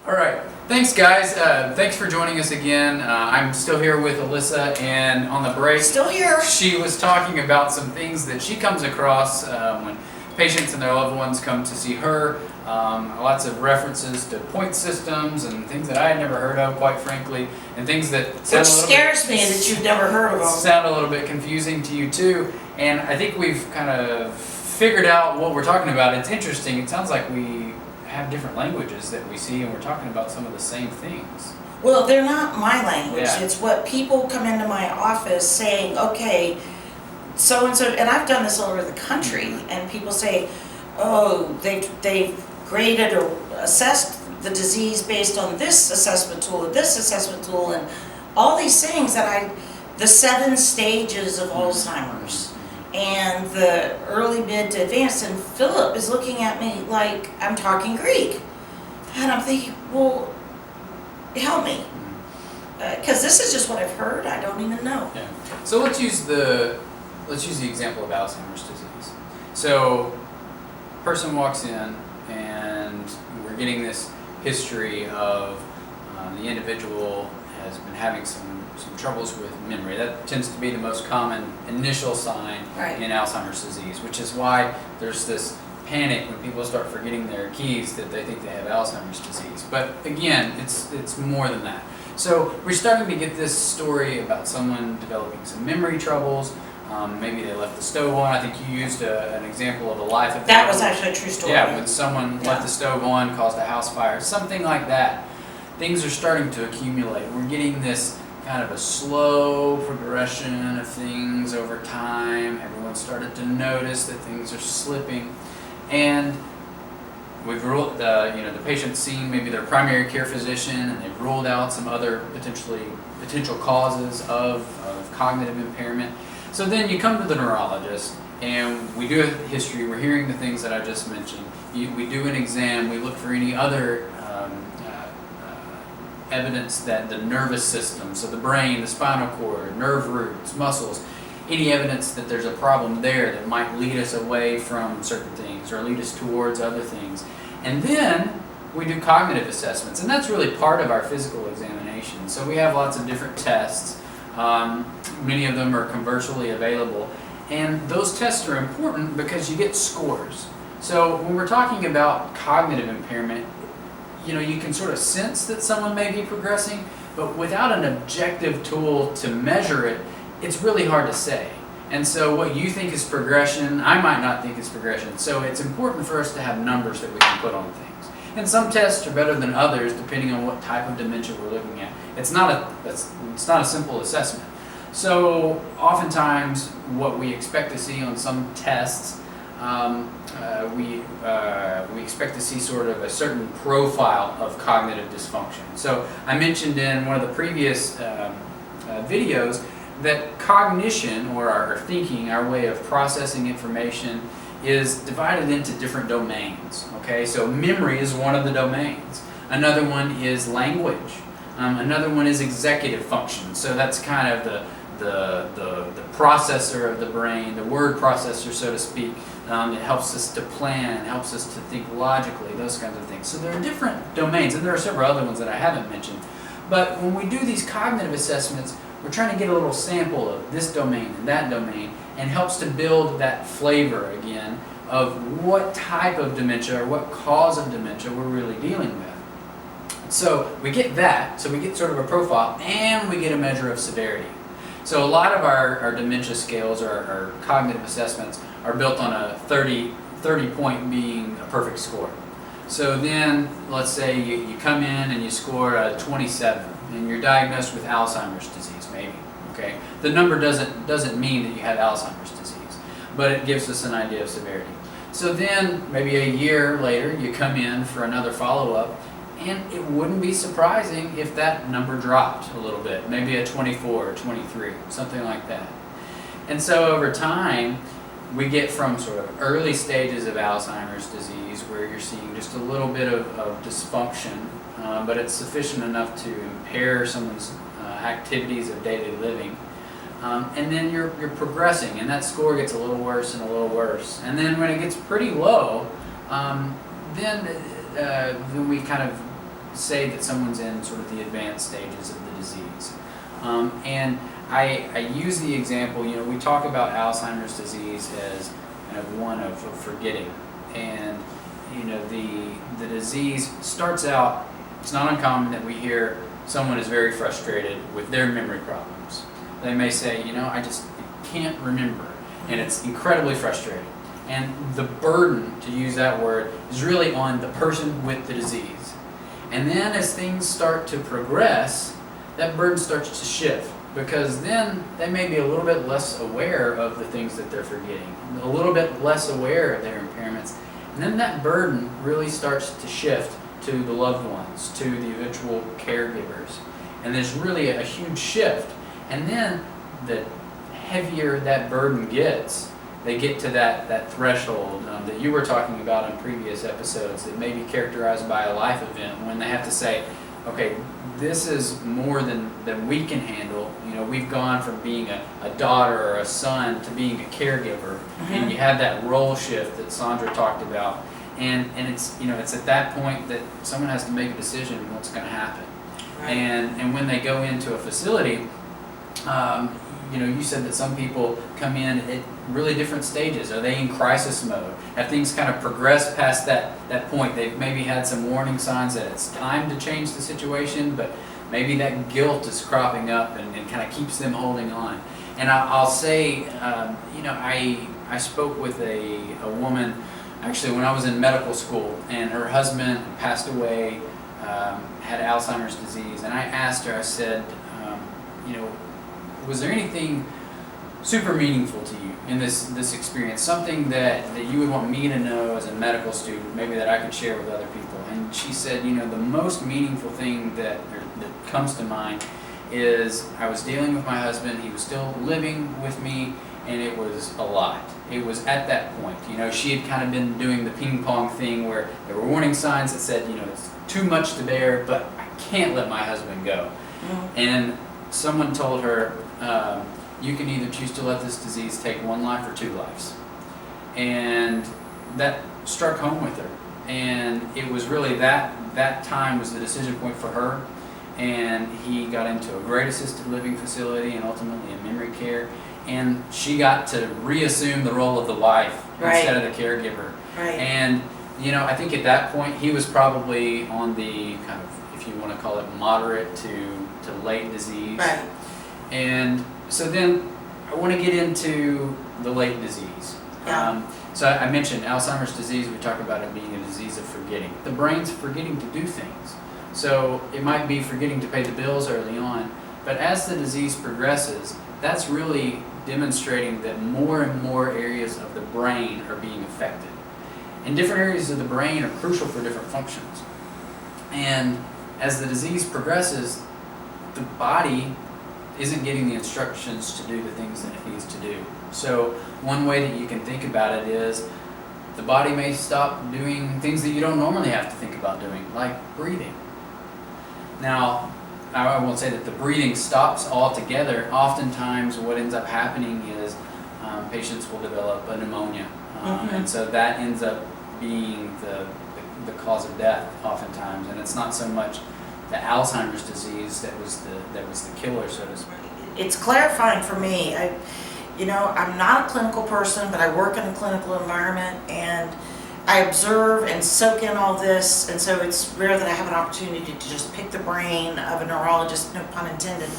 All right. Thanks, guys. Thanks for joining us again. I'm still here with Alissa, and on the break, Still here. she was talking about some things that she comes across when patients and their loved ones come to see her. Lots of references to point systems and things that I had never heard of, quite frankly, and things that Which scares me that you've never heard of them. sound a little bit confusing to you too. And I think we've kind of figured out what we're talking about. It's interesting. It sounds like we have different languages that we see, and we're talking about some of the same things. Well, they're not my language. Yeah. It's what people come into my office saying, okay, so and so, and I've done this all over the country, and people say, oh, they've graded or assessed the disease based on this assessment tool or this assessment tool, and all these things that the 7 stages of Alzheimer's and the early, mid to advanced, and Philip is looking at me like I'm talking Greek. And I'm thinking, well, help me. Because this is just what I've heard, I don't even know. Yeah. So let's use the example of Alzheimer's disease. So, person walks in, and we're getting this history of the individual has been having some troubles with memory. That tends to be the most common initial sign in Alzheimer's disease, which is why there's this panic when people start forgetting their keys that they think they have Alzheimer's disease. But again, it's more than that. So we're starting to get this story about someone developing some memory troubles. Maybe they left the stove on. I think you used an example of a life event. That was actually a true story. Yeah, when someone left the stove on, caused a house fire, something like that. Things are starting to accumulate. We're getting this kind of a slow progression of things over time. Everyone started to notice that things are slipping, and we've ruled the patient's seen maybe their primary care physician, and they've ruled out some other potential causes of cognitive impairment. So then you come to the neurologist, and we do a history. We're hearing the things that I just mentioned. We do an exam. We look for any other evidence that the nervous system, so the brain, the spinal cord, nerve roots, muscles, any evidence that there's a problem there that might lead us away from certain things or lead us towards other things. And then we do cognitive assessments, and that's really part of our physical examination. So we have lots of different tests. Many of them are commercially available, and those tests are important because you get scores. So when we're talking about cognitive impairment, you can sort of sense that someone may be progressing, but without an objective tool to measure it, it's really hard to say. And so what you think is progression, I might not think is progression. So it's important for us to have numbers that we can put on things. And some tests are better than others depending on what type of dementia we're looking at. It's not a simple assessment. So oftentimes what we expect to see on some tests, we expect to see sort of a certain profile of cognitive dysfunction. So I mentioned in one of the previous videos that cognition, or our thinking, our way of processing information, is divided into different domains. Okay, so memory is one of the domains. Another one is language. Another one is executive function. So that's kind of the processor of the brain, the word processor, so to speak. It helps us to plan, helps us to think logically, those kinds of things. So there are different domains, and there are several other ones that I haven't mentioned. But when we do these cognitive assessments, we're trying to get a little sample of this domain and that domain, and helps to build that flavor again of what type of dementia or what cause of dementia we're really dealing with. So we get that, so we get sort of a profile, and we get a measure of severity. So a lot of our dementia scales, or our cognitive assessments, are built on a 30 point being a perfect score. So then, let's say you come in and you score a 27, and you're diagnosed with Alzheimer's disease, maybe. Okay, the number doesn't mean that you have Alzheimer's disease, but it gives us an idea of severity. So then, maybe a year later, you come in for another follow-up, and it wouldn't be surprising if that number dropped a little bit, maybe a 24 or 23, something like that. And so over time, we get from sort of early stages of Alzheimer's disease, where you're seeing just a little bit of dysfunction, but it's sufficient enough to impair someone's activities of daily living. And then you're progressing, and that score gets a little worse and a little worse. And then when it gets pretty low, then we kind of say that someone's in sort of the advanced stages of the disease. And I use the example, we talk about Alzheimer's disease as kind of one of forgetting. And, the disease starts out, it's not uncommon that we hear someone is very frustrated with their memory problems. They may say, I just can't remember. And it's incredibly frustrating. And the burden, to use that word, is really on the person with the disease. And then as things start to progress, that burden starts to shift, because then they may be a little bit less aware of the things that they're forgetting, a little bit less aware of their impairments. And then that burden really starts to shift to the loved ones, to the eventual caregivers. And there's really a huge shift. And then the heavier that burden gets, they get to that threshold that you were talking about in previous episodes that may be characterized by a life event, when they have to say, okay, this is more than we can handle. We've gone from being a daughter or a son to being a caregiver, and you have that role shift that Sandra talked about. And it's it's at that point that someone has to make a decision what's going to happen. Right. And when they go into a facility, you said that some people come in at really different stages. Are they in crisis mode? Have things kind of progressed past that point? They've maybe had some warning signs that it's time to change the situation, but maybe that guilt is cropping up and kind of keeps them holding on. And I'll say, I spoke with a woman, actually, when I was in medical school, and her husband passed away, had Alzheimer's disease, and I asked her, I said, was there anything super meaningful to you in this experience, something that you would want me to know as a medical student, maybe that I could share with other people? And she said, the most meaningful thing that comes to mind is I was dealing with my husband, he was still living with me, and it was a lot. It was at that point, she had kind of been doing the ping pong thing where there were warning signs that said, it's too much to bear, but I can't let my husband go. Mm-hmm. And someone told her, you can either choose to let this disease take one life or two lives. And that struck home with her. And it was really that time was the decision point for her. And he got into a great assisted living facility and ultimately in memory care. And she got to reassume the role of the wife instead of the caregiver. Right. And, I think at that point he was probably on the kind of, if you want to call it, moderate to late disease. Right. And so then I want to get into the late disease. Yeah. So I mentioned Alzheimer's disease. We talk about it being a disease of forgetting. The brain's forgetting to do things. So it might be forgetting to pay the bills early on, but as the disease progresses, that's really demonstrating that more and more areas of the brain are being affected. And different areas of the brain are crucial for different functions. And as the disease progresses, the body isn't getting the instructions to do the things that it needs to do. So one way that you can think about it is the body may stop doing things that you don't normally have to think about doing, like breathing. Now, I won't say that the breathing stops altogether. Oftentimes what ends up happening is patients will develop a pneumonia. And so that ends up being the cause of death oftentimes. And it's not so much the Alzheimer's disease that was the killer, so to speak. It's clarifying for me. I'm not a clinical person, but I work in a clinical environment, and I observe and soak in all this, and so it's rare that I have an opportunity to just pick the brain of a neurologist, no pun intended,